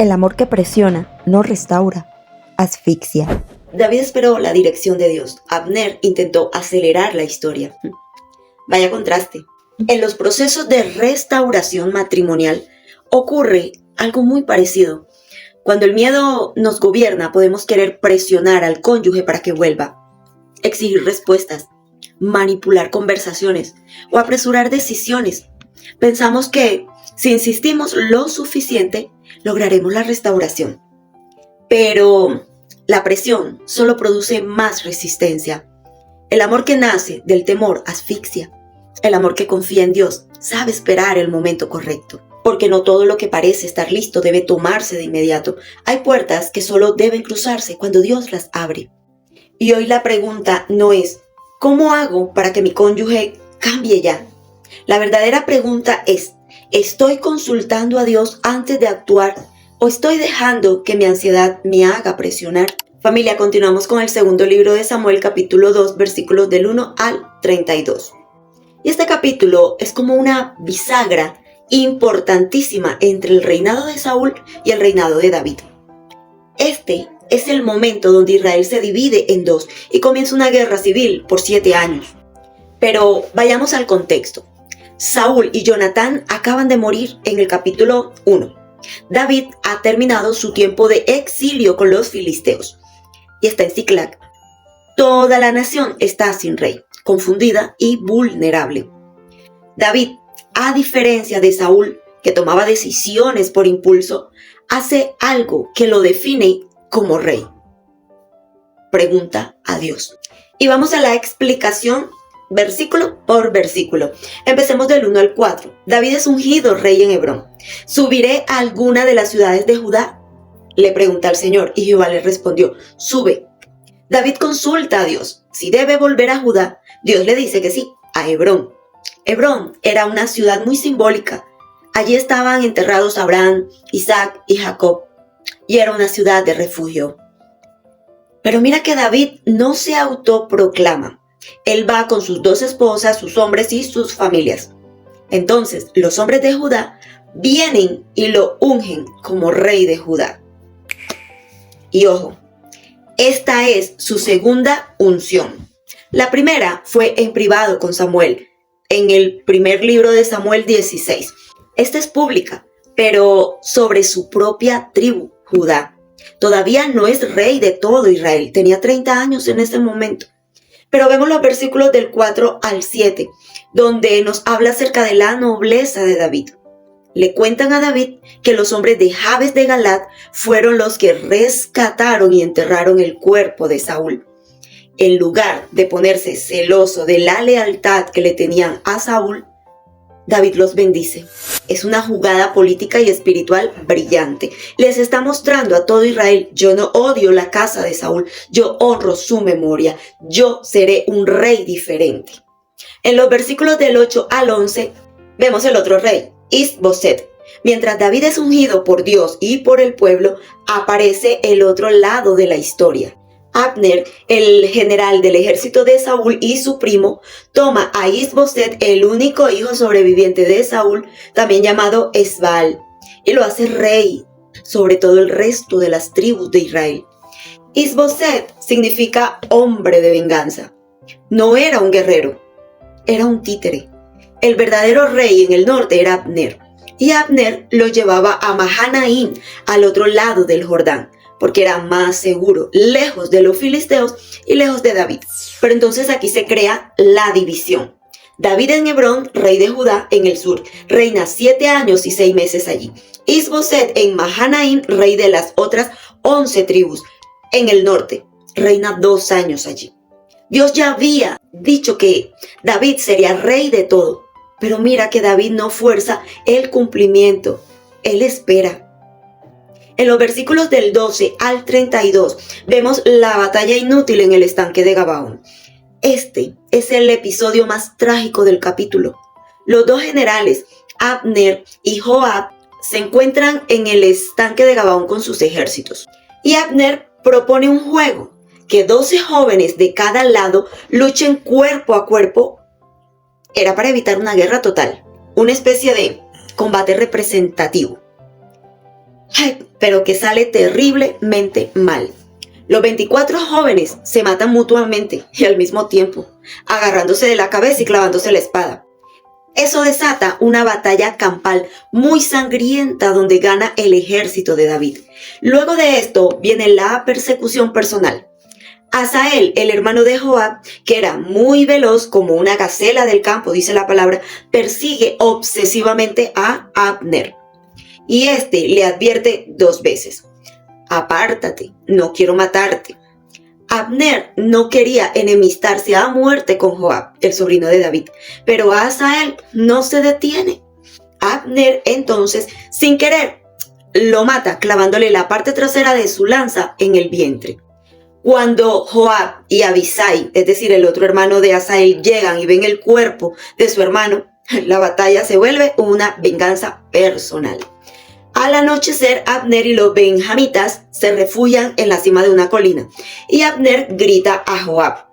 El amor que presiona no restaura, asfixia. David esperó la dirección de Dios. Abner intentó acelerar la historia. Vaya contraste. En los procesos de restauración matrimonial ocurre algo muy parecido. Cuando el miedo nos gobierna, podemos querer presionar al cónyuge para que vuelva, exigir respuestas, manipular conversaciones o apresurar decisiones. Pensamos que si insistimos lo suficiente, lograremos la restauración. Pero la presión solo produce más resistencia. El amor que nace del temor asfixia. El amor que confía en Dios sabe esperar el momento correcto. Porque no todo lo que parece estar listo debe tomarse de inmediato. Hay puertas que solo deben cruzarse cuando Dios las abre. Y hoy la pregunta no es, ¿cómo hago para que mi cónyuge cambie ya? La verdadera pregunta es, ¿estoy consultando a Dios antes de actuar o estoy dejando que mi ansiedad me haga presionar? Familia, continuamos con el segundo libro de Samuel, capítulo 2, versículos del 1 al 32. Y este capítulo es como una bisagra importantísima entre el reinado de Saúl y el reinado de David. Este es el momento donde Israel se divide en dos y comienza una guerra civil por 7 años. Pero vayamos al contexto. Saúl y Jonatán acaban de morir en el capítulo 1. David ha terminado su tiempo de exilio con los filisteos y está en Siclag. Toda la nación está sin rey, confundida y vulnerable. David, a diferencia de Saúl, que tomaba decisiones por impulso, hace algo que lo define como rey. Pregunta a Dios. Y vamos a la explicación versículo por versículo. Empecemos del 1 al 4. David es ungido rey en Hebrón. ¿Subiré a alguna de las ciudades de Judá?, le pregunta al Señor, y Jehová le respondió, sube. David consulta a Dios. Si debe volver a Judá, Dios le dice que sí, a Hebrón. Hebrón era una ciudad muy simbólica. Allí estaban enterrados Abraham, Isaac y Jacob, y era una ciudad de refugio. Pero mira que David no se autoproclama. Él va con sus 2 esposas, sus hombres y sus familias. Entonces, los hombres de Judá vienen y lo ungen como rey de Judá. Y ojo, esta es su segunda unción. La primera fue en privado con Samuel, en el primer libro de Samuel 16. Esta es pública, pero sobre su propia tribu, Judá. Todavía no es rey de todo Israel, tenía 30 años en ese momento. Pero vemos los versículos del 4 al 7, donde nos habla acerca de la nobleza de David. Le cuentan a David que los hombres de Jabes de Galaad fueron los que rescataron y enterraron el cuerpo de Saúl. En lugar de ponerse celoso de la lealtad que le tenían a Saúl, David los bendice. Es una jugada política y espiritual brillante. Les está mostrando a todo Israel, yo no odio la casa de Saúl, yo honro su memoria, yo seré un rey diferente. En los versículos del 8 al 11 vemos el otro rey, Is-Boset. Mientras David es ungido por Dios y por el pueblo, aparece el otro lado de la historia. Abner, el general del ejército de Saúl y su primo, toma a Is-Boset, el único hijo sobreviviente de Saúl, también llamado Esbaal, y lo hace rey sobre todo el resto de las tribus de Israel. Is-Boset significa hombre de venganza. No era un guerrero, era un títere. El verdadero rey en el norte era Abner, y Abner lo llevaba a Mahanaim, al otro lado del Jordán, porque era más seguro, lejos de los filisteos y lejos de David. Pero entonces aquí se crea la división. David en Hebrón, rey de Judá, en el sur, reina 7 años y 6 meses allí. Is-Boset en Mahanaim, rey de las otras 11 tribus, en el norte, reina 2 años allí. Dios ya había dicho que David sería rey de todo, pero mira que David no fuerza el cumplimiento, él espera. En los versículos del 12 al 32 vemos la batalla inútil en el estanque de Gabaón. Este es el episodio más trágico del capítulo. Los 2 generales, Abner y Joab, se encuentran en el estanque de Gabaón con sus ejércitos. Y Abner propone un juego, que 12 jóvenes de cada lado luchen cuerpo a cuerpo. Era para evitar una guerra total, una especie de combate representativo. pero que sale terriblemente mal. Los 24 jóvenes se matan mutuamente y al mismo tiempo, agarrándose de la cabeza y clavándose la espada. Eso desata una batalla campal muy sangrienta donde gana el ejército de David. Luego de esto viene la persecución personal. Asael, el hermano de Joab, que era muy veloz como una gacela del campo, dice la palabra, persigue obsesivamente a Abner. Y este le advierte 2 veces: apártate, no quiero matarte. Abner no quería enemistarse a muerte con Joab, el sobrino de David, pero Asael no se detiene. Abner entonces, sin querer, lo mata clavándole la parte trasera de su lanza en el vientre. Cuando Joab y Abisai, es decir, el otro hermano de Asael, llegan y ven el cuerpo de su hermano, la batalla se vuelve una venganza personal. Al anochecer, Abner y los benjamitas se refugian en la cima de una colina y Abner grita a Joab: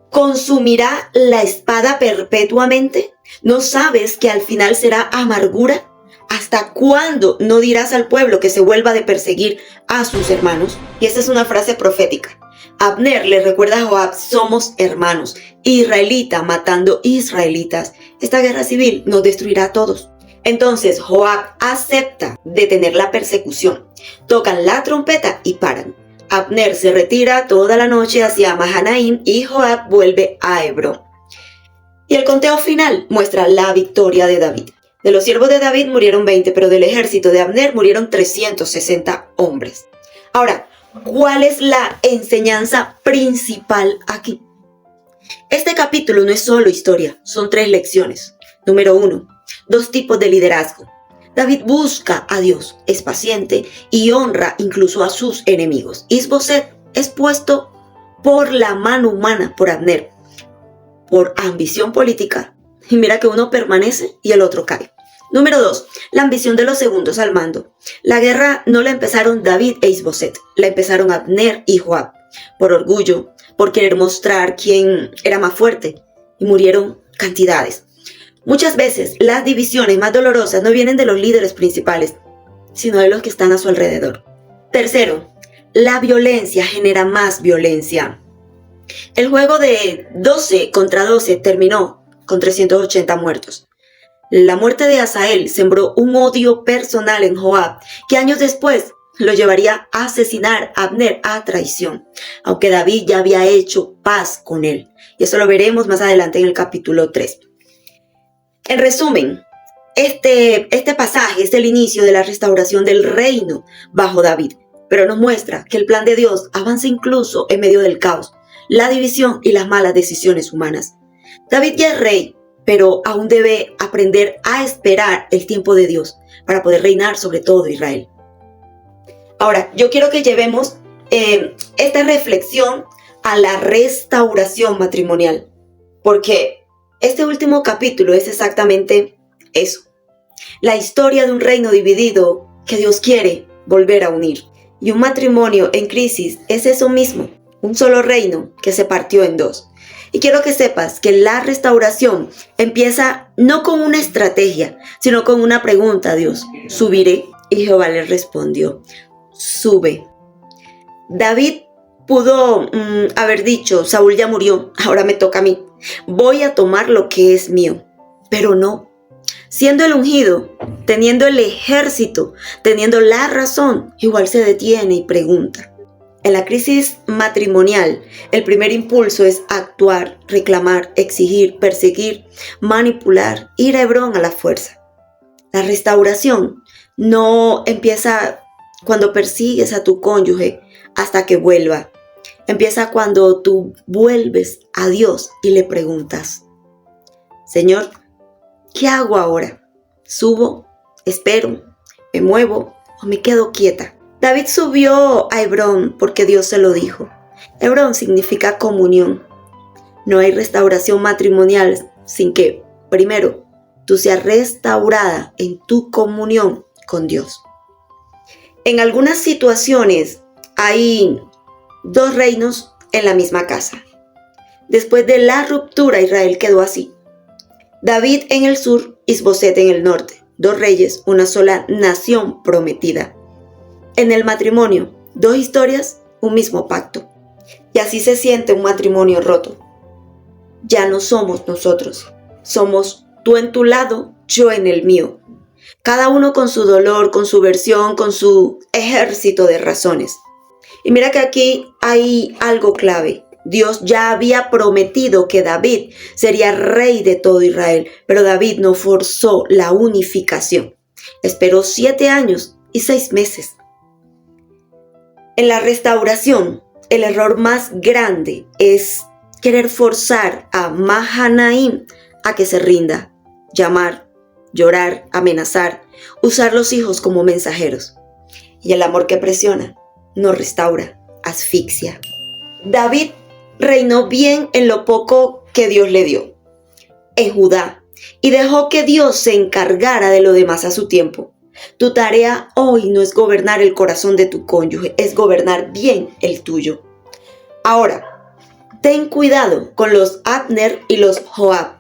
¿consumirá la espada perpetuamente? ¿No sabes que al final será amargura? ¿Hasta cuándo no dirás al pueblo que se vuelva de perseguir a sus hermanos? Y esta es una frase profética. Abner le recuerda a Joab: somos hermanos, israelita matando israelitas. Esta guerra civil nos destruirá a todos. Entonces Joab acepta detener la persecución. Tocan la trompeta y paran. Abner se retira toda la noche hacia Mahanaim y Joab vuelve a Hebrón. Y el conteo final muestra la victoria de David. De los siervos de David murieron 20, pero del ejército de Abner murieron 360 hombres. Ahora, ¿cuál es la enseñanza principal aquí? Este capítulo no es solo historia, son 3 lecciones. Número 1, 2 tipos de liderazgo. David busca a Dios, es paciente y honra incluso a sus enemigos. Isboset es puesto por la mano humana por Abner, por ambición política. Y mira que uno permanece y el otro cae. Número 2, la ambición de los segundos al mando. La guerra no la empezaron David e Isboset, la empezaron Abner y Joab. Por orgullo, por querer mostrar quién era más fuerte. Y murieron cantidades. Muchas veces las divisiones más dolorosas no vienen de los líderes principales, sino de los que están a su alrededor. Tercero, la violencia genera más violencia. El juego de 12 contra 12 terminó con 380 muertos. La muerte de Asael sembró un odio personal en Joab, que años después lo llevaría a asesinar a Abner a traición, aunque David ya había hecho paz con él. Y eso lo veremos más adelante en el capítulo 3. En resumen, este pasaje es el inicio de la restauración del reino bajo David, pero nos muestra que el plan de Dios avanza incluso en medio del caos, la división y las malas decisiones humanas. David ya es rey, pero aún debe aprender a esperar el tiempo de Dios para poder reinar sobre todo Israel. Ahora, yo quiero que llevemos esta reflexión a la restauración matrimonial, porque este último capítulo es exactamente eso. La historia de un reino dividido que Dios quiere volver a unir. Y un matrimonio en crisis es eso mismo, un solo reino que se partió en 2. Y quiero que sepas que la restauración empieza no con una estrategia, sino con una pregunta a Dios: ¿subiré? Y Jehová le respondió: sube. David pudo haber dicho: Saúl ya murió, ahora me toca a mí. Voy a tomar lo que es mío. Pero no. Siendo el ungido, teniendo el ejército, teniendo la razón, igual se detiene y pregunta. En la crisis matrimonial, el primer impulso es actuar, reclamar, exigir, perseguir, manipular, ir a Hebrón a la fuerza. La restauración no empieza cuando persigues a tu cónyuge hasta que vuelva. Empieza cuando tú vuelves a Dios y le preguntas: Señor, ¿qué hago ahora? ¿Subo? ¿Espero? ¿Me muevo? ¿O me quedo quieta? David subió a Hebrón porque Dios se lo dijo. Hebrón significa comunión. No hay restauración matrimonial sin que, primero, tú seas restaurada en tu comunión con Dios. En algunas situaciones hay 2 reinos en la misma casa. Después de la ruptura, Israel quedó así: David en el sur, Isboset en el norte. 2 reyes, una sola nación prometida. En el matrimonio, dos historias, un mismo pacto. Y así se siente un matrimonio roto. Ya no somos nosotros, somos tú en tu lado, yo en el mío. Cada uno con su dolor, con su versión, con su ejército de razones. Y mira que aquí hay algo clave. Dios ya había prometido que David sería rey de todo Israel, pero David no forzó la unificación. Esperó 7 años y 6 meses. En la restauración, el error más grande es querer forzar a Mahanaim a que se rinda, llamar, llorar, amenazar, usar los hijos como mensajeros. Y el amor que presiona no restaura, asfixia. David reinó bien en lo poco que Dios le dio, en Judá, y dejó que Dios se encargara de lo demás a su tiempo. Tu tarea hoy no es gobernar el corazón de tu cónyuge, es gobernar bien el tuyo. Ahora, ten cuidado con los Abner y los Joab.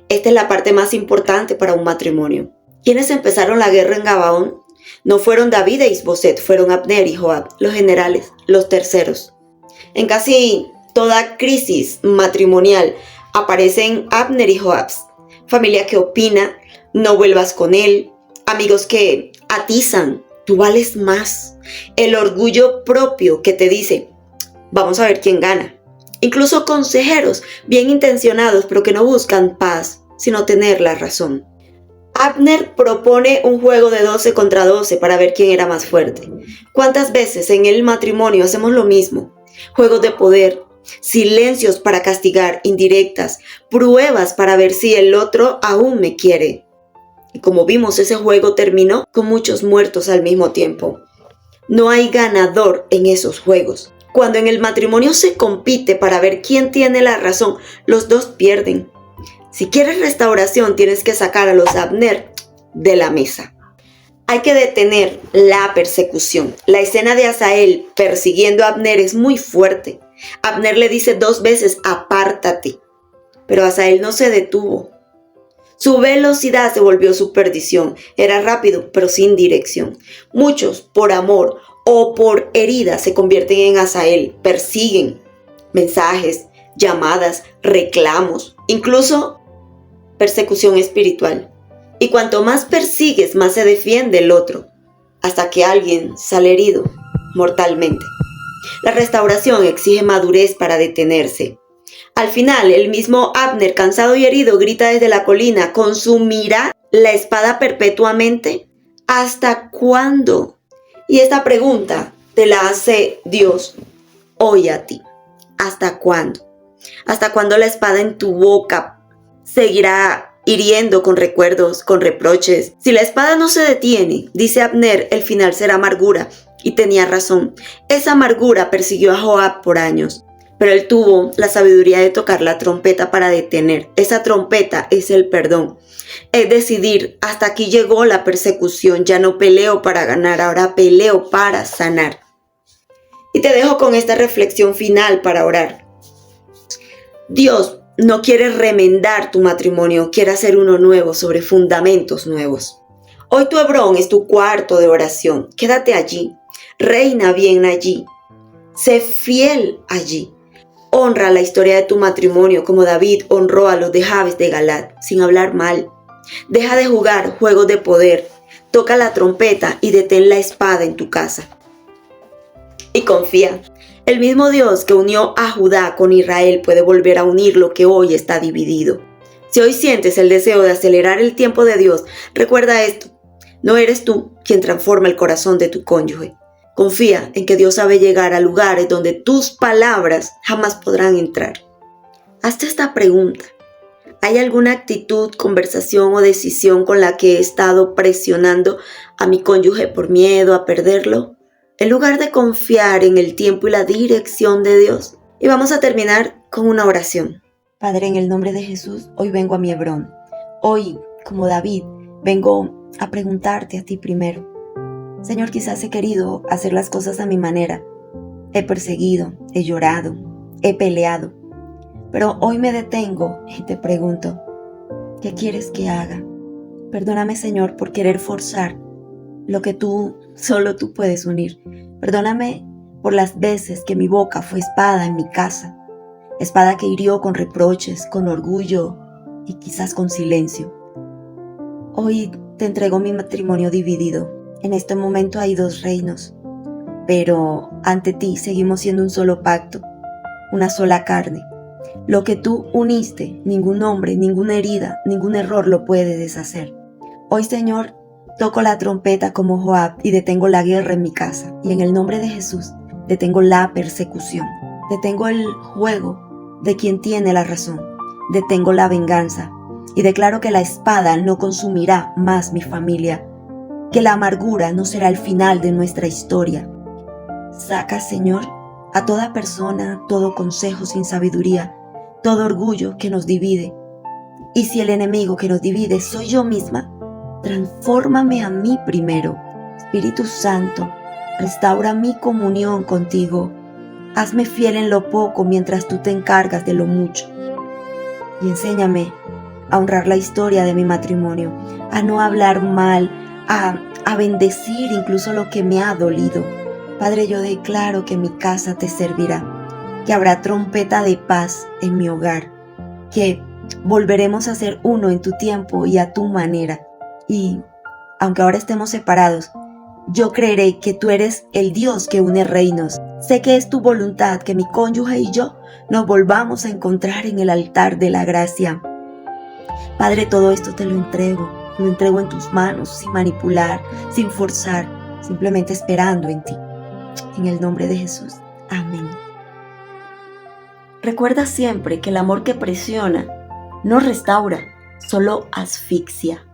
Esta es la parte más importante para un matrimonio. ¿Quiénes empezaron la guerra en Gabaón? No fueron David e Isboset, fueron Abner y Joab, los generales, los terceros. En casi toda crisis matrimonial aparecen Abner y Joab. Familia que opina, no vuelvas con él. Amigos que atizan, tú vales más. El orgullo propio que te dice, vamos a ver quién gana. Incluso consejeros bien intencionados, pero que no buscan paz, sino tener la razón. Abner propone un juego de 12 contra 12 para ver quién era más fuerte. ¿Cuántas veces en el matrimonio hacemos lo mismo? Juegos de poder, silencios para castigar, indirectas, pruebas para ver si el otro aún me quiere. Y como vimos, ese juego terminó con muchos muertos al mismo tiempo. No hay ganador en esos juegos. Cuando en el matrimonio se compite para ver quién tiene la razón, los dos pierden. Si quieres restauración, tienes que sacar a los Abner de la mesa. Hay que detener la persecución. La escena de Asael persiguiendo a Abner es muy fuerte. Abner le dice 2 veces, apártate. Pero Asael no se detuvo. Su velocidad se volvió su perdición. Era rápido, pero sin dirección. Muchos, por amor o por herida, se convierten en Asael. Persiguen mensajes, llamadas, reclamos, incluso persecución espiritual. Y cuanto más persigues, más se defiende el otro, hasta que alguien sale herido mortalmente. La restauración exige madurez para detenerse. Al final, el mismo Abner, cansado y herido, grita desde la colina, ¿consumirá la espada perpetuamente? ¿Hasta cuándo? Y esta pregunta te la hace Dios hoy a ti. ¿Hasta cuándo? ¿Hasta cuándo la espada en tu boca seguirá hiriendo con recuerdos, con reproches? Si la espada no se detiene, dice Abner, el final será amargura. Y tenía razón. Esa amargura persiguió a Joab por años. Pero él tuvo la sabiduría de tocar la trompeta para detener. Esa trompeta es el perdón. Es decidir, hasta aquí llegó la persecución, ya no peleo para ganar, ahora peleo para sanar. Y te dejo con esta reflexión final para orar. Dios no quiere remendar tu matrimonio, quiere hacer uno nuevo sobre fundamentos nuevos. Hoy tu Hebrón es tu cuarto de oración. Quédate allí, reina bien allí, sé fiel allí. Honra la historia de tu matrimonio como David honró a los de Jabes de Galat, sin hablar mal. Deja de jugar juegos de poder, toca la trompeta y detén la espada en tu casa. Y confía, el mismo Dios que unió a Judá con Israel puede volver a unir lo que hoy está dividido. Si hoy sientes el deseo de acelerar el tiempo de Dios, recuerda esto, no eres tú quien transforma el corazón de tu cónyuge. Confía en que Dios sabe llegar a lugares donde tus palabras jamás podrán entrar. Hazte esta pregunta. ¿Hay alguna actitud, conversación o decisión con la que he estado presionando a mi cónyuge por miedo a perderlo? En lugar de confiar en el tiempo y la dirección de Dios. Y vamos a terminar con una oración. Padre, en el nombre de Jesús, hoy vengo a mi Hebrón. Hoy, como David, vengo a preguntarte a ti primero. Señor, quizás he querido hacer las cosas a mi manera. He perseguido, he llorado, he peleado. Pero hoy me detengo y te pregunto, ¿qué quieres que haga? Perdóname, Señor, por querer forzar lo que solo tú puedes unir. Perdóname por las veces que mi boca fue espada en mi casa, espada que hirió con reproches, con orgullo y quizás con silencio. Hoy te entrego mi matrimonio dividido. En este momento hay 2 reinos, pero ante ti seguimos siendo un solo pacto, una sola carne. Lo que tú uniste, ningún hombre, ninguna herida, ningún error lo puede deshacer. Hoy, Señor, toco la trompeta como Joab y detengo la guerra en mi casa. Y en el nombre de Jesús, detengo la persecución. Detengo el juego de quien tiene la razón. Detengo la venganza. Y declaro que la espada no consumirá más mi familia, que la amargura no será el final de nuestra historia. Saca, Señor, a toda persona, todo consejo sin sabiduría, todo orgullo que nos divide. Y si el enemigo que nos divide soy yo misma, transfórmame a mí primero. Espíritu Santo, restaura mi comunión contigo. Hazme fiel en lo poco mientras tú te encargas de lo mucho. Y enséñame a honrar la historia de mi matrimonio, a no hablar mal, a bendecir incluso lo que me ha dolido. Padre, yo declaro que mi casa te servirá, que habrá trompeta de paz en mi hogar, que volveremos a ser uno en tu tiempo y a tu manera. Y aunque ahora estemos separados, yo creeré que tú eres el Dios que une reinos. Sé que es tu voluntad que mi cónyuge y yo nos volvamos a encontrar en el altar de la gracia. Padre, todo esto te lo entrego en tus manos, sin manipular, sin forzar, simplemente esperando en ti. En el nombre de Jesús. Amén. Recuerda siempre que el amor que presiona no restaura, solo asfixia.